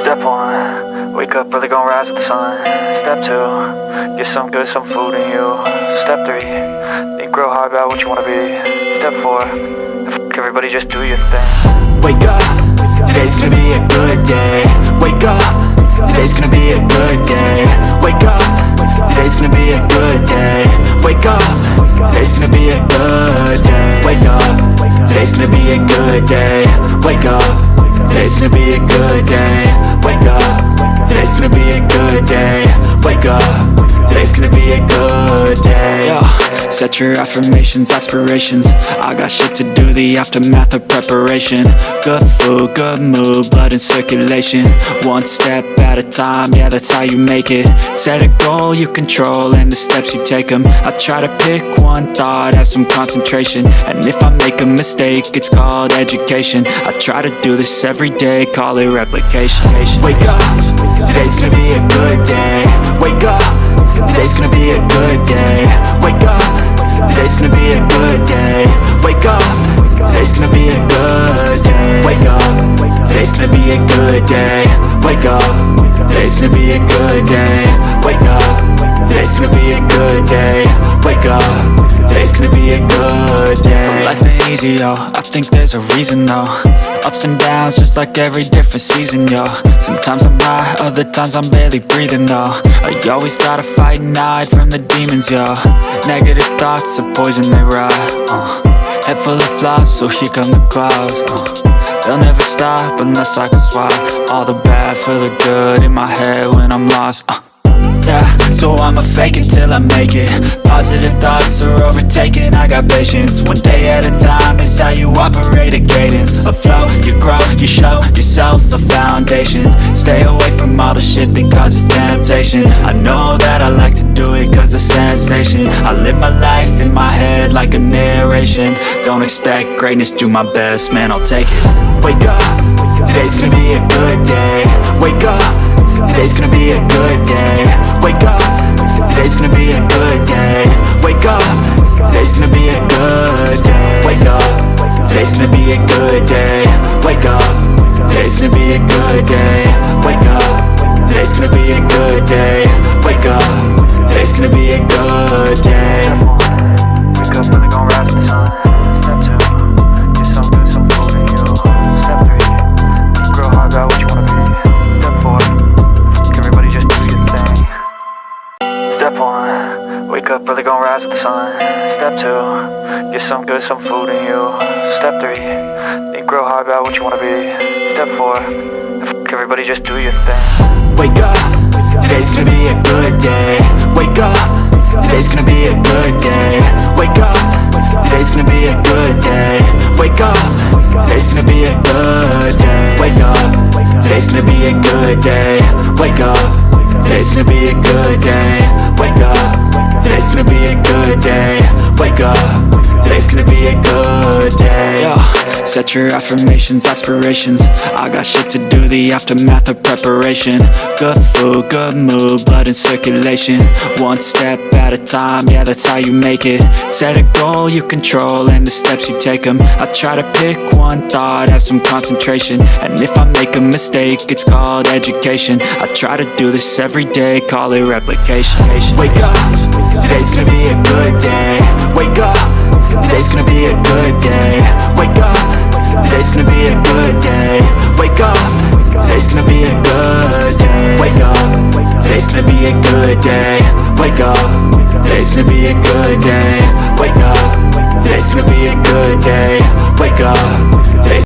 Step 1, wake up early, gonna rise with the sun. Step 2, get some good, some food in you. Step 3, think real hard about what you wanna be. Step 4, everybody just do your thing. Wake up, today's gonna be a good day. Wake up, today's gonna be a good day. Wake up, today's gonna be a good day. Wake up, today's gonna be a good day. Wake up, today's gonna be a good day. Wake up, today's gonna be a good day. Wake up, today's gonna be a good day. Wake up, today's gonna be a good day. Yo, set your affirmations, aspirations. I got shit to do, the aftermath of preparation. Good food, good mood, blood in circulation. One step at a time, yeah, that's how you make it. Set a goal you control and the steps you take them. I try to pick one thought, have some concentration. And if I make a mistake, it's called education. I try to do this every day, call it replication. Wake up, today's gonna be a good day. Wake up, today's gonna be a good day. Wake up, today's gonna be a good day. Wake up, today's gonna be a good day. Wake up, today's gonna be a good day. Wake up, today's gonna be a good day. Wake up, today's gonna be a good day. Wake up, today's gonna be a good day. So life ain't easy, yo, I think there's a reason though. Ups and downs, just like every different season, yo. Sometimes I'm high, other times I'm barely breathing, though. I always gotta fight and hide from the demons, yo. Negative thoughts are poison, they rot. Head full of flies, so here come the clouds. They'll never stop unless I can swap all the bad for the good in my head when I'm lost. Yeah, so I'ma fake it till I make it. Positive thoughts are overtaken, I got patience. One day at a time is how you operate a cadence. A flow, you grow, you show yourself a foundation. Stay away from all the shit that causes temptation. I know that I like to do it cause it's sensation. I live my life in my head like a narration. Don't expect greatness, do my best, man, I'll take it. Wake up, today's gonna be a good day. Wake up, today's gonna be a good day. Wake up, today's gonna be a good day. Wake up, today's gonna be a good day. Wake up, today's gonna be a good day. Wake up, today's gonna be a good day. Wake up, today's gonna be a good day. Wake up, today's gonna be a good day. Wake up early, gonna rise with the sun. Step 2, get some good, some food in you. Step 3, think real hard about what you wanna be. Step 4, everybody just do your thing. Step 1, wake up early, gonna rise with the sun. Step 2, get some good, some food in you. Step 3, think real hard about what you wanna be. Step 4, everybody just do your thing. Wake up, today's gonna be a good day. Wake up, today's gonna be a good day. Wake up, today's gonna be a good day. Wake up, today's gonna be a good day. Wake up, today's gonna be a good day. Wake up, today's gonna be a good day. Wake up, today's gonna be a good day. Wake up, today's gonna be a good day. Yo, set your affirmations, aspirations. I got shit to do, the aftermath of preparation. Good food, good mood, blood in circulation. One step at a time, yeah, that's how you make it. Set a goal you control and the steps you take them. I try to pick one thought, have some concentration. And if I make a mistake, it's called education. I try to do this every day, call it replication. Wake up, today's gonna be a good day. Wake up, today's gonna be a good day. Wake up, today's gonna be a good day. Wake up, today's gonna be a good day. Wake up, today's gonna be a good day. Wake up, today's gonna be a good day. Wake up, today's gonna be a good day. Wake up,